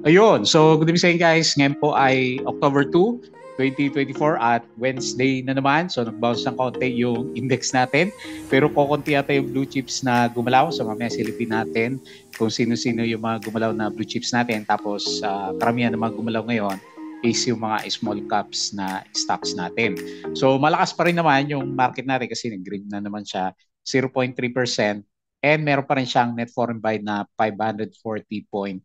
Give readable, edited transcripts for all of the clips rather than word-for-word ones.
Ayun, so good evening sa inyo guys. Ngayon po ay October 2, 2024 at Wednesday na naman. So nag-bounce ng konti yung index natin. Pero kukunti yata yung blue chips na gumalaw. So mamaya silipin natin kung sino-sino yung mga gumalaw na blue chips natin. Tapos karamihan na mga gumalaw ngayon is yung mga small caps na stocks natin. So malakas pa rin naman yung market natin kasi nag-green na naman siya 0.3% and meron pa rin siyang net foreign buy na 540.01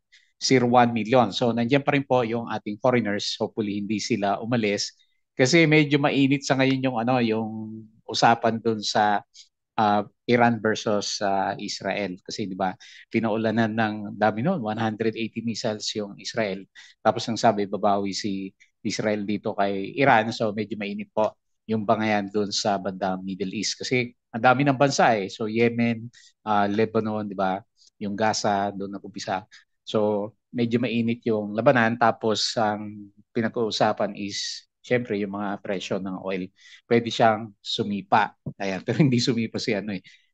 million. So nandiyan pa rin po yung ating foreigners. Hopefully hindi sila umalis kasi medyo mainit sa ngayon yung yung usapan dun sa Iran versus Israel kasi 'di ba pinaulanan ng dami noon 180 missiles yung Israel tapos ang sabi babawi si Israel dito kay Iran so medyo mainit po yung bangayan doon sa bandang Middle East kasi ang dami ng bansa so Yemen, Lebanon 'di ba yung Gaza doon nag-umpisa so medyo mainit yung labanan tapos ang pinag-uusapan is syempre yung mga presyo ng oil pwede siyang sumipa. Ayan, pero hindi sumipa si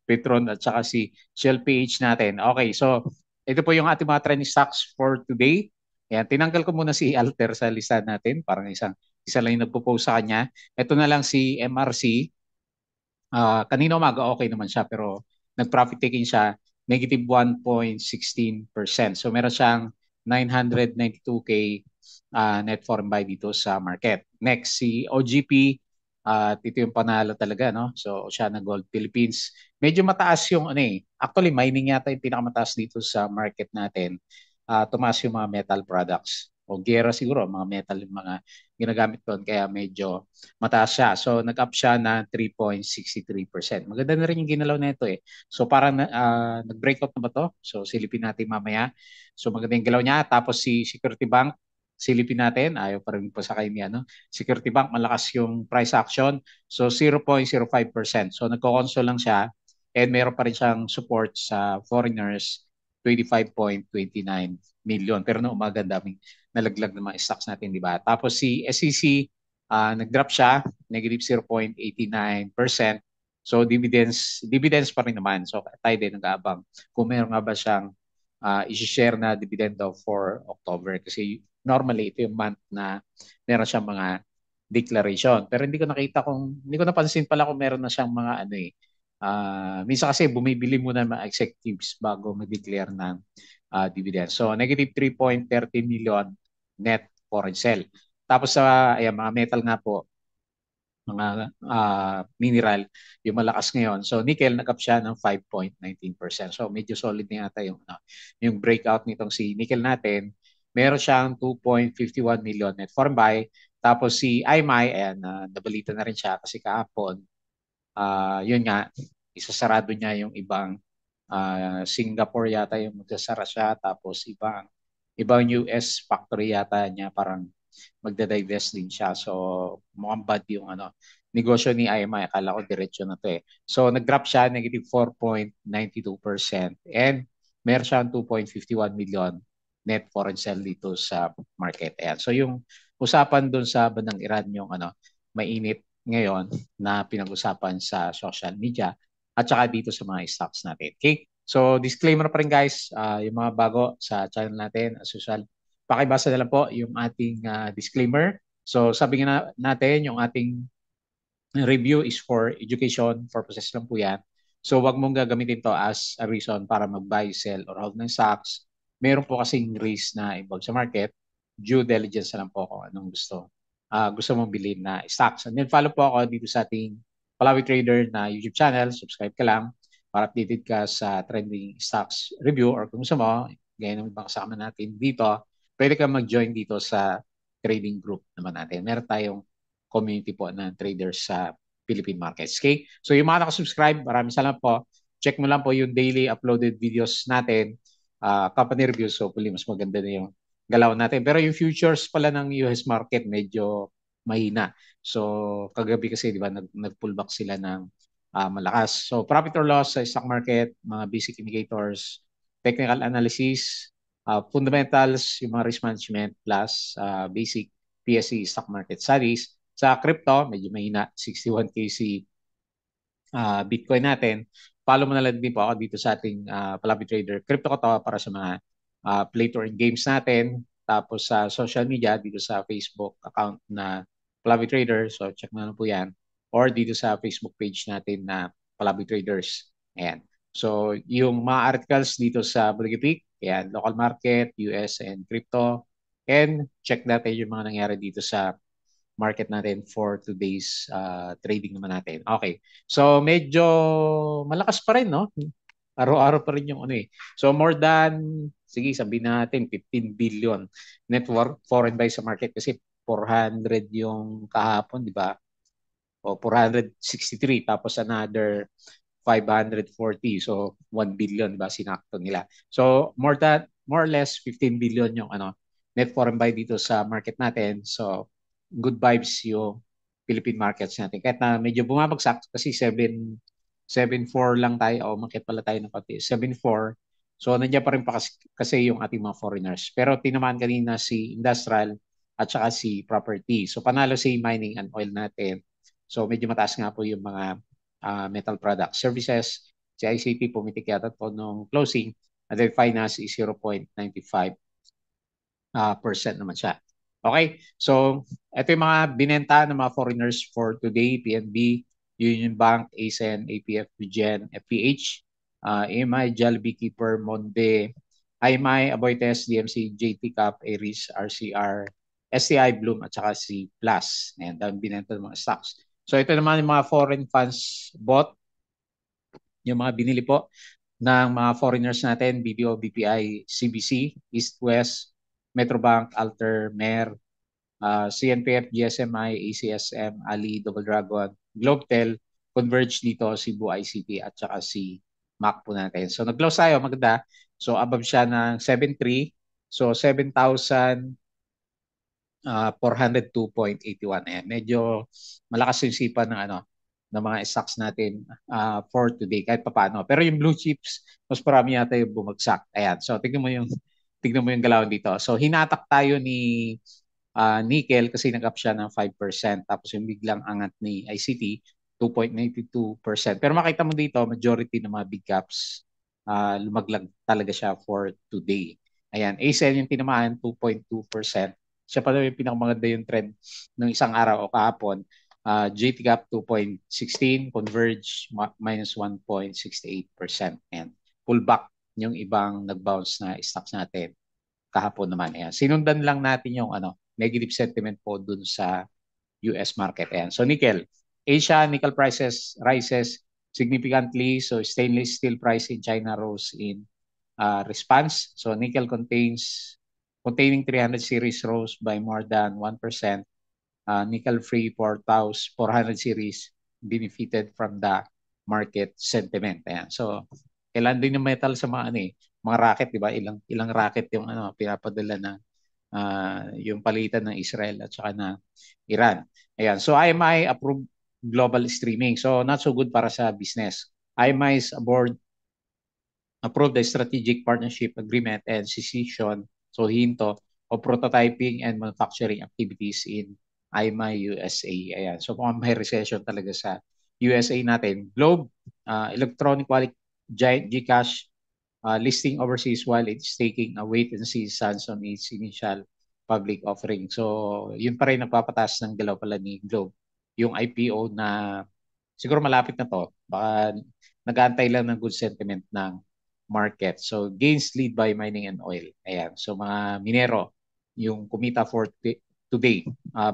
Petron at saka si Shell PH natin. Okay, so ito po yung ating mga trending stocks for today. Ayan, tinanggal ko muna si Alter sa lista natin. Parang isa lang yung nagpo-post sa kanya. Ito na lang si MRC. Kanina umaga okay naman siya pero nag-profit taking siya negative 1.16%. So meron siyang 992K net foreign buy dito sa market. Next, si OGP, ito yung panalo talaga, no? So siya na Gold Philippines. Medyo mataas yung actually mining yata yung pinakamataas dito sa market natin. Tumaas yung mga metal products. O gera siguro, mga metal yung mga ginagamit doon kaya medyo mataas siya. So nag-up siya na 3.63%. Maganda na rin yung ginalaw na ito. So parang nag-breakout na ba to? So silipin natin mamaya. So maganda yung galaw niya. Tapos si Security Bank, silipin natin. Ayaw pa rin po sa kanya. No? Security Bank, malakas yung price action. So 0.05%. So nagko-console lang siya. And meron pa rin siyang support sa foreigners 25.29 million. Pero no umaga daming nalaglag ng mga stocks natin, di ba? Tapos si SEC, nag-drop siya, negative 0.89%. So dividends pa rin naman. So tayo din nag-aabang kung meron nga ba siyang i-share na dividendo for October. Kasi normally ito yung month na meron siyang mga declaration. Pero hindi ko napansin pala kung meron na siyang mga minsan kasi bumibili muna ng mga executives bago mag-declare ng dividend. So negative 3.30 million net foreign sell. Tapos sa mga metal nga po, mga mineral, yung malakas ngayon. So nickel nag-up siya ng 5.19%. So medyo solid na yata yung breakout nitong si nickel natin. Meron siyang 2.51 million net foreign buy. Tapos si IMI, ayan, nabalita na rin siya kasi kahapon, yun nga, isasarado niya yung ibang Singapore yata yung magsasara siya tapos ibang US factory yata niya parang magda-divest din siya. So mukhang bad yung negosyo ni IMI. Akala ko diretso na to. So nag-drop siya negative 4.92% and meron siyang 2.51 million net foreign sell dito sa market. Ayan. So yung usapan doon sa bandang Iran yung mainit ngayon na pinag-usapan sa social media at saka dito sa mga stocks natin. Okay? So disclaimer pa rin guys, yung mga bago sa channel natin, as usual, pakibasa na lang po yung ating disclaimer. So sabi nga natin, yung ating review is for education purposes lang po yan. So wag mong gagamitin to as a reason para mag-buy, sell, or hold ng stocks. Meron po kasing risk na involved sa market. Due diligence na lang po kung anong gusto mong bilhin na stocks. And then follow po ako dito sa ating Palawi Trader na YouTube channel. Subscribe ka lang para updated ka sa trending stocks review or kung gusto mo, gaya ng ibang kasama natin dito, pwede ka mag-join dito sa trading group naman natin. Meron tayong community po ng traders sa Philippine markets. Okay? So yung mga nakasubscribe, maraming salamat po. Check mo lang po yung daily uploaded videos natin, company reviews. So, hopefully, mas maganda na yung galaw natin. Pero yung futures pala ng US market, medyo mahina. So, kagabi kasi, di ba, nag-pullback sila ng malakas. So, profit or loss sa stock market, mga basic indicators, technical analysis, fundamentals, yung mga risk management, plus basic PSE stock market studies. Sa crypto, medyo mahina, 61K si Bitcoin natin. Follow mo na lang din po ako dito sa ating Palabi Trader. Crypto ko to para sa mga play to earn games natin. Tapos sa social media, dito sa Facebook account na Palabi Trader. So check na lang po yan. Or dito sa Facebook page natin na Palabi Traders. Ayan. So yung mga articles dito sa Bulgipik, ayan, local market, US and crypto. And check natin yung mga nangyari dito sa market natin for today's trading naman natin. Okay. So medyo malakas pa rin, no? Araw-araw pa rin yung ano eh. So more than, sige sabihin natin 15 billion net worth foreign buy sa market kasi 400 yung kahapon, di ba? O 463 tapos another 540. So 1 billion ba sinakto nila. So more or less 15 billion yung ano net foreign buy dito sa market natin. So good vibes yung Philippine markets natin. Kahit na medyo bumabagsak kasi 7.4 lang tayo o umakyat pala tayo ng konti. 7.4. So nandiyan pa rin pa kasi yung ating mga foreigners. Pero tinamaan kanina si industrial at saka si property. So panalo si mining and oil natin. So medyo mataas nga po yung mga metal products. Services, si ICT pumitik yata po nung closing. And then finance is 0.95% naman siya. Okay? So, ito yung mga binenta ng mga foreigners for today. PNB, Union Bank, ASEN, APF, BGen, FPH, AMI, Jollibee, Keeper, Monde, IMI, Aboitiz, DMC, JT Cap, Aries, RCR, STI, Bloom, at saka si Plus. Ayan, dahil binenta ng mga stocks. So, ito naman yung mga foreign funds bought, yung mga binili po ng mga foreigners natin, BDO, BPI, CBC, East West, Metrobank, Alter, Mer, CNPF, GSMI, ACSM, Ali, Double Dragon, Globetel, Converge dito, Cebu ICT at saka si Mac po natin. So nag-close tayo, maganda. So above siya ng 7.3. So 7,402.81. Ayan, medyo malakas yung sipa ng ano ng mga stocks natin for today kahit papaano. Pero yung blue chips, mas marami yata yung bumagsak. Ayan. So tignan mo yung galaw dito. So hinatak tayo ni nickel kasi nag-up siya ng 5%. Tapos yung biglang angat ni ICT, 2.92%. Pero makita mo dito, majority ng mga big caps, lumaglag talaga siya for today. Ayan, ASEAN yung tinamaan, 2.2%. Siya pa daw yung pinakamaganda yung trend ng isang araw o kahapon. GT Cap 2.16, Converge minus 1.68%. And pullback yung ibang nag-bounce na stocks natin kahapon naman. Ayan. Sinundan lang natin yung negative sentiment po dun sa US market. Ayan. So nickel. Asia, nickel prices rises significantly. So stainless steel price in China rose in response. So nickel containing 300 series rose by more than 1%. Nickel-free 400 series benefited from the market sentiment. Ayan. So kailan din yung metal sa mga mga racket, di ba? Ilang racket yung pinapadala ng yung palitan ng Israel at saka na Iran. Ayan. So IMI approved global streaming. So not so good para sa business. IMI's board approved the strategic partnership agreement and cessation, so hinto, of prototyping and manufacturing activities in IMI USA. Ayan. So kung may recession talaga sa USA natin. Globe, electronic wallet giant GCash listing overseas while it's taking a wait and see stance on its initial public offering. So, yun pa rin nagpapataas ng galaw pala ni Globe. Yung IPO na siguro malapit na to. Baka nag-aantay lang ng good sentiment ng market. So, gains lead by mining and oil. Ayan. So, mga minero, yung kumita for today.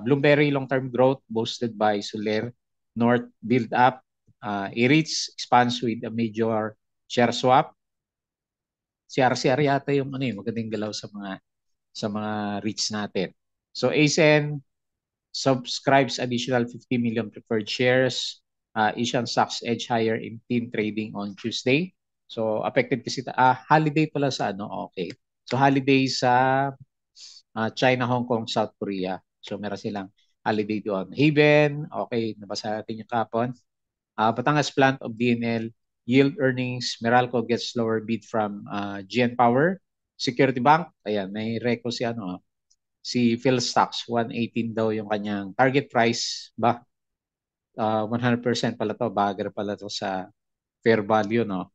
Bloomberry long-term growth boosted by Soler, North build up, Eritz expands with a major share swap. Si RCR yata yung magandang galaw sa mga REITs natin. So ASEN subscribes additional 50 million preferred shares. Asian stocks edge higher in team trading on Tuesday. So affected kasi holiday pala sa okay. So holiday sa China, Hong Kong, South Korea. So meron silang holiday doon. Haven, okay, nabasa natin yung kapon. Batangas plant of DNL yield earnings. Meralco gets lower bid from GN Power. Security Bank, ayan, may reco si Philstocks, 118 daw yung kanyang target price. 100% pala to, bagger pala to sa fair value, no?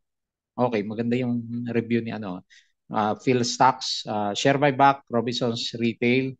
Okay, maganda yung review ni Phil Stocks, share buyback, Robinsons Retail,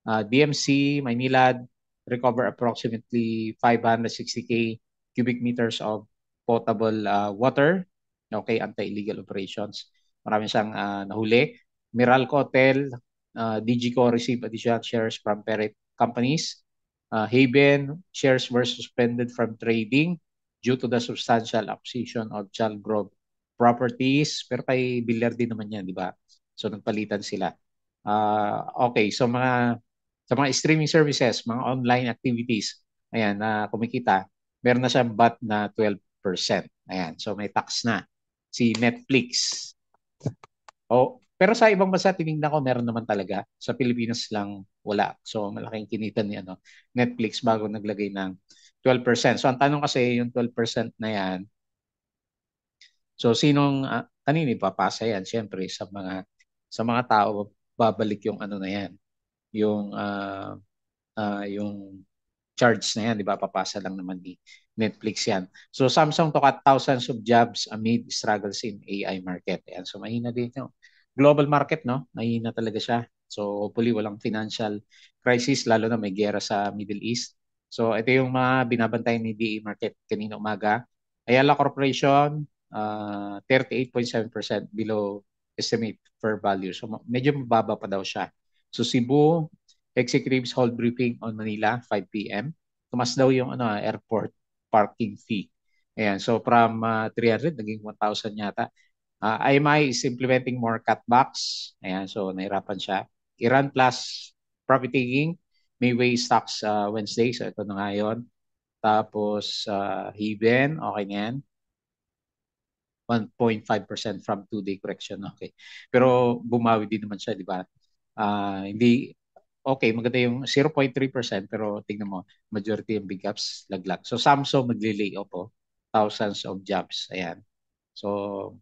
DMC, Maynilad, recover approximately 560K cubic meters of potable water. Okay, anti-illegal operations. Marami siyang nahuli. Meralco Hotel, DGCO receive additional shares from parent companies. Haven, shares were suspended from trading due to the substantial acquisition of Charles Grove properties. Pero kay Villar din naman yan, di ba? So nagpalitan sila. Okay, so sa mga streaming services, mga online activities, ayan, na kumikita, meron na siyang BAT na 12%. Ayan, so may tax na. Si Netflix. Oh, pero sa ibang bansa tiningnan ko meron naman talaga. Sa Pilipinas lang wala. So malaking kinita ni Netflix bago naglagay ng 12%. So ang tanong kasi yung 12% na yan, so sinong kanino ipapasa yan? Siyempre sa mga tao babalik yung ano na yan, yung yung charge na yan, di ba? Papasa lang naman ni Netflix yan. So Samsung to cut thousands of jobs amid struggles in AI market. Ayan. So mahina din yung global market, no? Mahina talaga siya. So hopefully walang financial crisis, lalo na may gera sa Middle East. So ito yung mga binabantayan ni DA market kanina umaga. Ayala Corporation, 38.7% below estimate fair value. So medyo mababa pa daw siya. So Cebu, executives hold briefing on Manila, 5 p.m. Tumas daw yung airport parking fee. Ayan, so from 300, naging 1,000 yata. IMI is implementing more cutbacks. Ayan, so nahirapan siya. Iran plus profit taking, may way stocks Wednesday. So ito na nga yun. Tapos Heben, okay na yan. 1.5% from two-day correction. Okay. Pero bumawi din naman siya, di ba? Hindi, okay, maganda yung 0.3% pero tingnan mo, majority yung big ups, laglag. So Samsung magli-lay off thousands of jobs. Ayan. So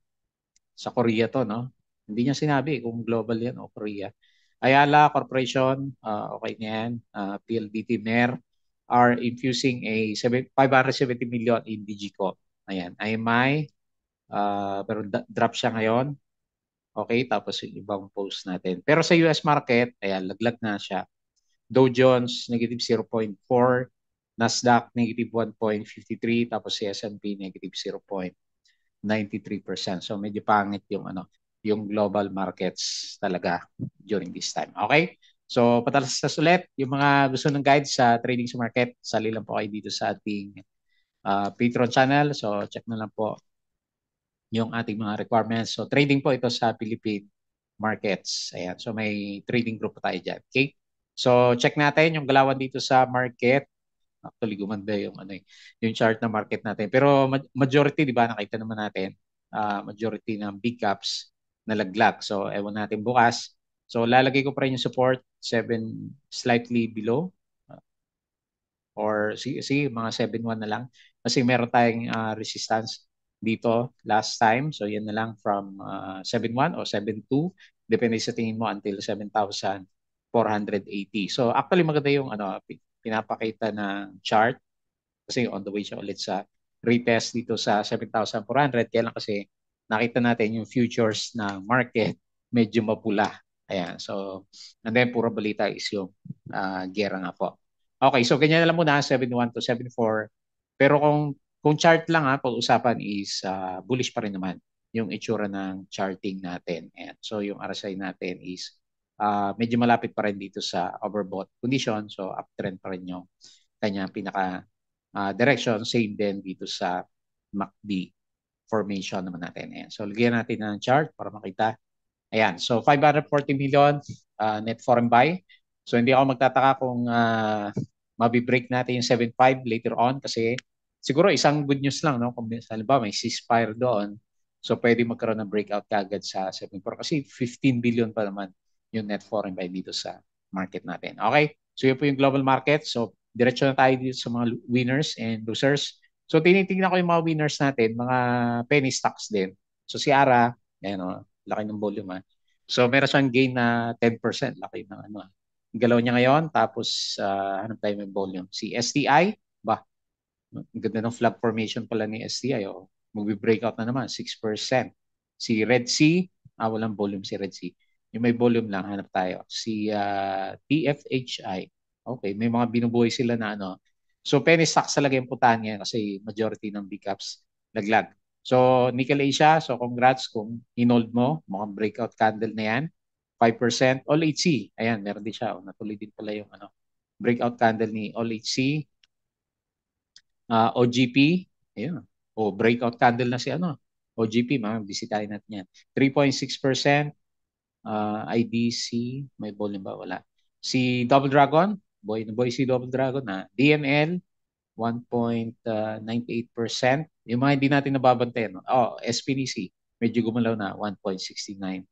sa Korea to, no? Hindi niya sinabi kung global yan o Korea. Ayala Corporation, okay na yan. PLDT Mer are infusing a 570 million in Digico. Ayan. IMI, pero drop siya ngayon. Okay, tapos yung ibang post natin. Pero sa US market, ayan, laglag na siya. Dow Jones, negative 0.4. Nasdaq, negative 1.53. Tapos si S&P, negative 0.93%. So medyo pangit yung global markets talaga during this time. Okay? So patalastas ulit, yung mga gusto ng guide sa trading sa market, sali lang po kayo dito sa ating Patreon channel. So check na lang po yung ating mga requirements. So trading po ito sa Philippine markets. Ayan. So may trading group tayo dyan. Okay? So check natin yung galawan dito sa market. Actually gumanda yung chart na market natin. Pero majority, di ba, nakita naman natin, majority ng big caps na laglag. So ewan natin bukas. So lalagay ko pa rin yung support 7 slightly below or sige mga 7.1 na lang kasi meron tayong resistance dito last time. So yan na lang from 7.1 o 7.2 depende sa tingin mo until 7,480. So actually maganda yung pinapakita ng chart kasi on the way siya ulit sa retest dito sa 7,400. Kaya lang kasi nakita natin yung futures na market medyo mapula. Ayan. So, and then puro balita is yung gera nga po. Okay, so ganyan na lang muna, 7.1 to 7.4. Pero kung chart lang pag-usapan is bullish pa rin naman yung itsura ng charting natin. Ayan. So yung RSI natin is medyo malapit pa rin dito sa overbought condition. So uptrend pa rin yung kanyang pinaka direction. Same din dito sa MACD formation naman natin. Ayan. So lagyan natin ng chart para makita. Ayan. So 540 million net foreign buy. So hindi ako magtataka kung mabibreak natin yung 7.5 later on kasi siguro isang good news lang, no? Kung halimbawa may ceasefire doon, so pwede magkaroon ng breakout kagad sa 7.4 kasi 15 billion pa naman yung net foreign buy dito sa market natin. Okay? So yun po yung global market. So diretso na tayo dito sa mga winners and losers. So tinitingnan ko yung mga winners natin, mga penny stocks din. So si Ara, ayan laki ng volume So meron siyang gain na 10%, laki ng galaw niya ngayon. Tapos hanap tayo may volume. Si STI, ba, ang ganda ng flag formation pala ni STI. Magbe-breakout na naman, 6%. Si Red Sea, Walang volume si Red Sea. Yung may volume lang, hanap tayo. Si TFHI. Okay, may mga binubuhay sila na ano. So, penny stocks talaga yung putahan ngayon kasi majority ng big caps laglag. So, Nickel Asia, so congrats kung inold mo. Mukhang breakout candle na yan. 5%. All HC, ayan, meron din siya. Natuloy din pala yung ano, breakout candle ni All HC. OGP, ayun. Breakout candle na si ano, OGP, mga bisitahin natin yan. 3.6%. IDC, may volume ba? Wala. Si Double Dragon, boy na boy si Double Dragon na. DNL, 1.98%. Yung mga hindi natin nababantayan. SPDC, medyo gumalaw na 1.69%.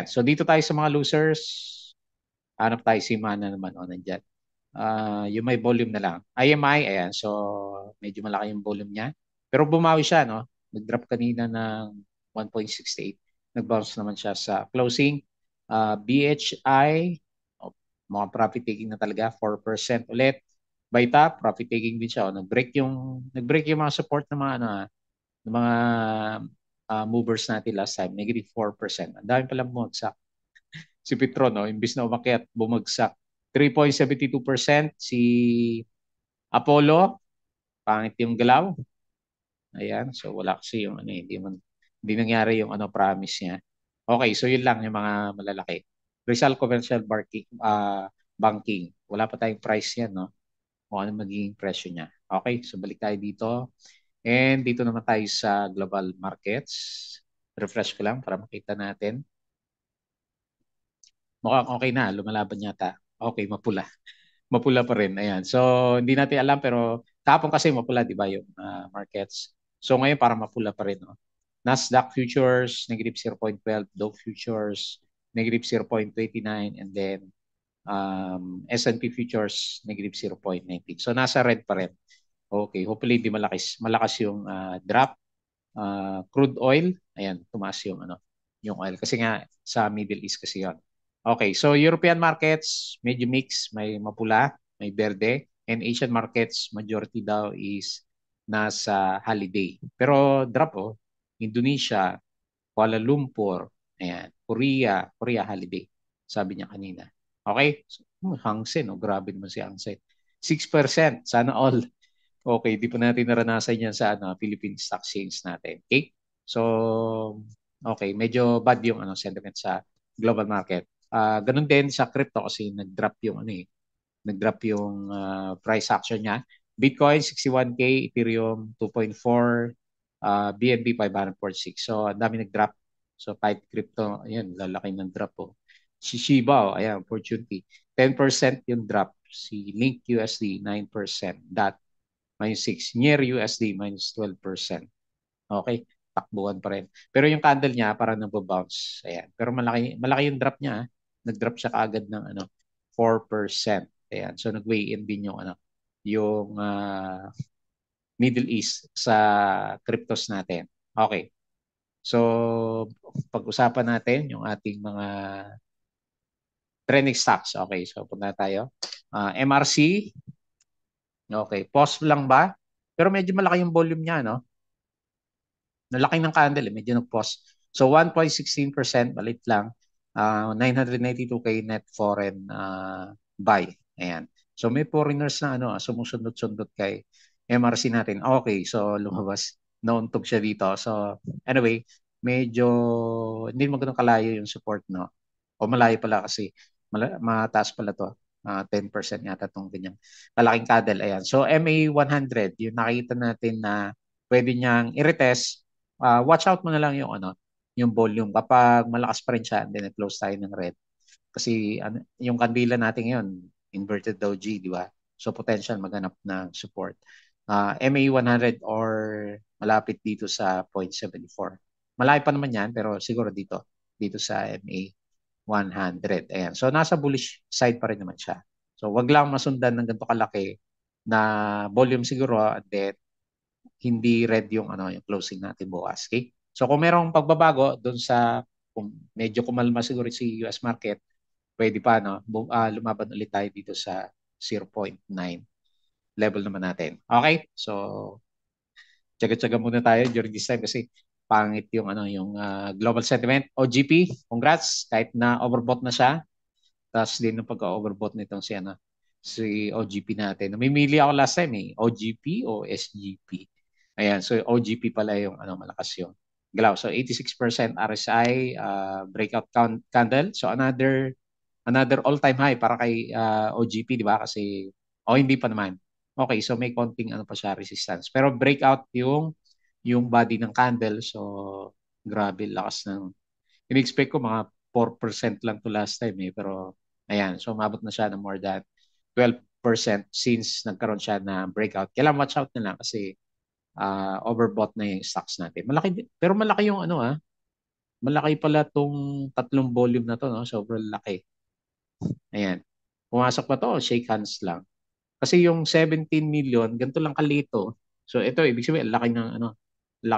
So dito tayo sa mga losers. Hanap tayo si Mana naman. Nandyan. Yung may volume na lang. IMI, ayan. So, medyo malaki yung volume niya. Pero bumawi siya, no? Nag-drop kanina ng 1.68. Nag-bounce naman siya sa closing. BHI, mga profit taking na talaga, 4% ulit. Baita, profit taking din siya. Nag-break yung mga support ng mga, ano, ng mga movers natin last time. Negative 4%. Ang dami palang bumagsak. Si Petron, no? Imbis na umakyat, bumagsak. 3.72%. Si Apollo, pangit yung galaw. Ayan, so wala kasi yung ano, hindi nangyari yung ano promise niya. Okay, so yun lang yung mga malalaki. Rizal Commercial Banking. Wala pa tayong price yan, no? Kung ano magiging presyo niya. Okay, so balik tayo dito. And dito naman tayo sa global markets. Refresh ko lang para makita natin. Mukhang okay na, lumalaban yata. Okay, mapula. Mapula pa rin. Ayan. So, hindi natin alam pero kahapon kasi mapula, di ba, yung markets. So, ngayon para mapula pa rin. No? Nasdaq futures, negative 0.12. Dow futures, negative 0.29. And then, S&P futures, negative 0.19. So, nasa red pa rin. Okay. Hopefully, hindi malakas yung drop. Crude oil, ayan, tumaas yung oil. Kasi nga, sa Middle East kasi yon. Okay, so European markets, medyo mix, may mapula, may berde, and Asian markets, majority daw is nasa holiday. Pero drop, Indonesia, Kuala Lumpur, ayan, Korea holiday, sabi niya kanina. Okay, so, Hang Seng, grabe naman si Hang Seng. 6%, sana all. Okay, di pa natin naranasan yan sa Philippine Stock Exchange natin. Okay? So, okay, medyo bad yung sentiment sa global market. Ganun din sa crypto kasi nag-drop yung price action niya. Bitcoin 61K, Ethereum 2.4, BNB 546. So, ang dami nag-drop. So, type crypto, ayan, lalaki ng drop po. Si Shiba, ayan, opportunity. 10% yung drop. Si Link USD, 9%. DAT, minus 6. Near USD, minus 12%. Okay, takbuhan pa rin. Pero yung candle niya parang nagbo-bounce. Ayan. Pero malaki yung drop niya. Nag-drop siya kaagad ng 4%. Ayan. So nag-weigh in din yung Middle East sa cryptos natin. Okay. So pag-usapan natin yung ating mga trending stocks. Okay, so punta tayo. MRC, okay, pause lang ba? Pero medyo malaki yung volume niya, no? Nalaki ng candle, medyo nag-pause. So 1.16%, balit lang. 992K net foreign buy. Ayan. So may foreigners na sumusunod-sundot kay MRC natin. Okay, so lumabas. Nauntog siya dito. So anyway, medyo hindi mo ganun kalayo yung support, no? O malayo pala kasi mataas pala to. 10% yata itong ganyang kalaking candle. Ayan. So MA100, yung nakita natin na pwede niyang i-retest. Watch out mo na lang yung volume. Kapag malakas pa rin siya, then close tayo ng red. Kasi yung kandila natin ngayon, inverted doji, di ba? So potential maghanap ng support. MA100 or malapit dito sa 0.74. Malayo pa naman yan, pero siguro dito sa MA100. Ayan. So nasa bullish side pa rin naman siya. So wag lang masundan ng ganito kalaki na volume siguro, and then hindi red yung closing natin bukas. Okay? So kung merong pagbabago doon kung medyo kumalma siguro si US market, pwede pa lumaban ulit tayo dito sa 0.9 level naman natin. Okay? So tsaga-tsaga muna tayo during this time kasi pangit yung ano yung global sentiment. OGP, congrats kahit na overbought na siya. Tapos din ng pagka-overbought nitong si OGP natin. Namimili ako last time OGP o SGP. Ayan, so OGP pala yung malakas yung galaw. So 86% RSI breakout candle. So another all-time high para kay OGP, di ba? Kasi hindi pa naman. Okay, so may konting pa siya resistance. Pero breakout yung body ng candle. So grabe lakas ng in-expect ko mga 4% lang to last time pero ayan, so umabot na siya ng more than 12% since nagkaroon siya na breakout. Kailangan watch out na lang kasi overbought na yung stocks natin. Malaki pero malaki yung malaki pala tong tatlong volume na to, no? Sobrang laki. Ayan. Pumasok pa to, shake hands lang. Kasi yung 17 million, ganito lang kalito. So ito, ibig sabihin, laki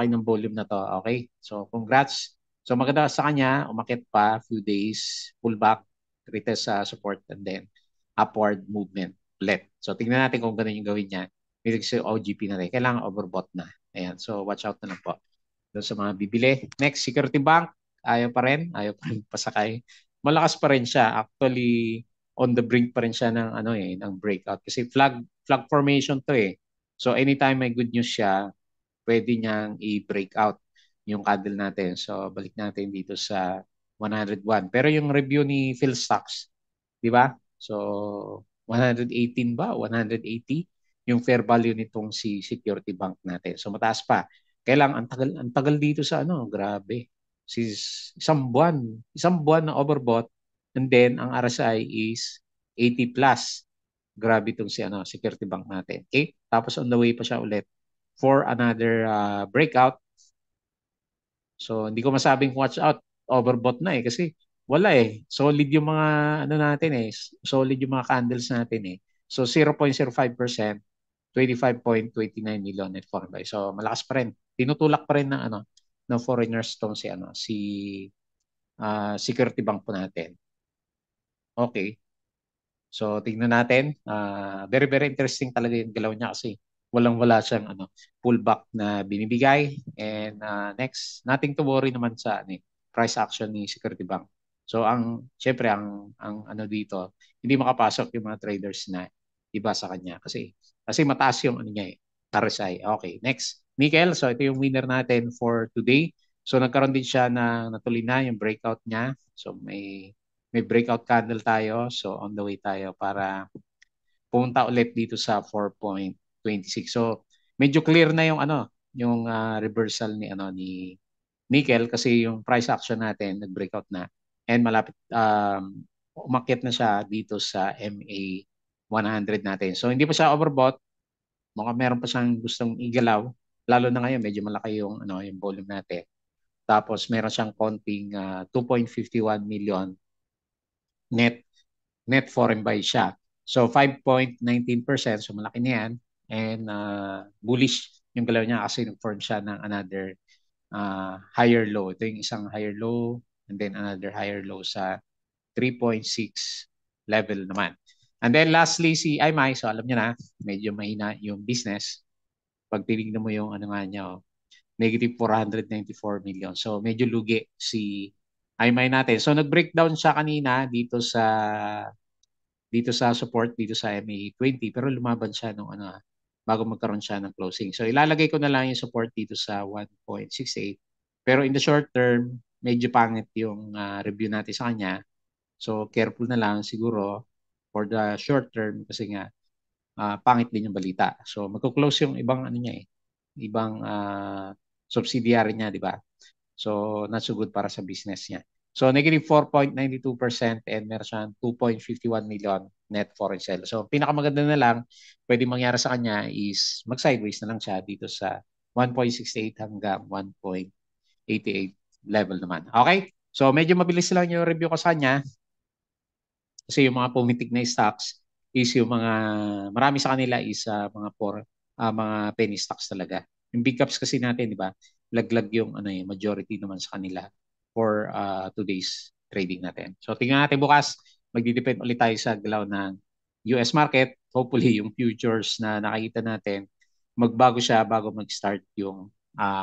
ng volume na to. Okay? So congrats. So maganda sa kanya, umakyat pa, few days, pullback, retest sa support, and then upward movement ulit. So tingnan natin kung ganun yung gawin niya. May sa OGP na rin. Kailangan overbought na. Ayan. So watch out na lang po doon sa mga bibili. Next, Security Bank. Ayaw pa rin. Ayaw pa rin pasakay. Malakas pa rin siya. Actually, on the brink pa rin siya ng ng breakout kasi flag formation to So anytime may good news siya, pwede niyang i-break out yung candle natin. So balik natin dito sa 101. Pero yung review ni Phil Stocks, di ba? So 118 ba? 180 yung fair value nitong si Security Bank natin. So mataas pa. Kailang ang tagal dito sa grabe. Si isang buwan na overbought and then ang RSI is 80 plus. Grabe itong Security Bank natin. Okay? Tapos on the way pa siya ulit for another breakout. So hindi ko masabing watch out, overbought na kasi wala Solid yung mga natin solid yung mga candles natin So 0.05%, 25.29 million net foreign buy. So malakas pa rin. Tinutulak pa rin ng ng foreigners tong si Security Bank po natin. Okay. So tingnan natin. Very very interesting talaga yung galaw niya kasi walang-wala siyang pullback na binibigay. And next, nothing to worry naman sa price action ni Security Bank. So syempre ang dito, hindi makapasok yung mga traders na iba sa kanya kasi mataas yung niya RSI. Okay, next. Nickel. So ito yung winner natin for today. So nagkaroon din siya natuloy na yung breakout niya. So may breakout candle tayo. So on the way tayo para pumunta ulit dito sa 4.26. So medyo clear na yung reversal ni nickel kasi yung price action natin nag-breakout na and malapit umakyat na siya dito sa MA 100 natin. So hindi pa siya overbought. Mukhang meron pa siyang gustong igalaw. Lalo na ngayon medyo malaki yung volume natin. Tapos meron siyang konting 2.51 million net foreign buy siya. So 5.19%, so malaki na yan. And bullish yung galaw niya kasi nag-form siya ng another higher low. Ito yung isang higher low and then another higher low sa 3.6 level naman. And then lastly, si IMI. So alam niyo na, medyo mahina yung business. Pag tinignan mo yung nga niya, negative 494 million. So medyo lugi si IMI natin. So nag-breakdown siya kanina dito sa support dito sa MA20 pero lumaban siya bago magkaroon siya ng closing. So ilalagay ko na lang yung support dito sa 1.68 pero in the short term medyo pangit yung review natin sa kanya. So careful na lang siguro for the short term kasi nga pangit din yung balita. So magko-close yung ibang niya ibang subsidiary niya, di ba? So not so good para sa business niya. So negative 4.92% and meron siyang 2.51 million net foreign sales. So pinakamaganda na lang pwede mangyari sa kanya is mag-sideways na lang siya dito sa 1.68 hanggang 1.88 level naman. Okay? So medyo mabilis lang yung review ko sa kanya kasi yung mga pumitik na stocks is yung mga marami sa kanila is mga penny stocks talaga. Yung big caps kasi natin, di ba? Laglag yung majority naman sa kanila for today's trading natin. So tingnan natin bukas, magdi-depend ulit tayo sa galaw ng US market. Hopefully yung futures na nakikita natin magbago siya bago mag-start yung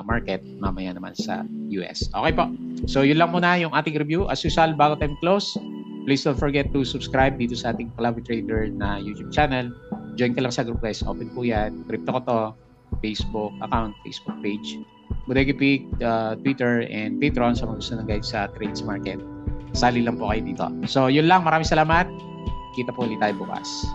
market, mamaya naman sa US. Okay po. So yun lang muna yung ating review. As usual, bago tayo close, please don't forget to subscribe dito sa ating Palawi Trader na YouTube channel. Join ka lang sa group guys. Open po yan. Crypto ko to. Facebook account, Facebook page. Bodega Pig, Twitter, and Patreon sa mga gusto ng guide sa trades market. Sali lang po kayo dito. So yun lang. Maraming salamat. Kita po ulit tayo bukas.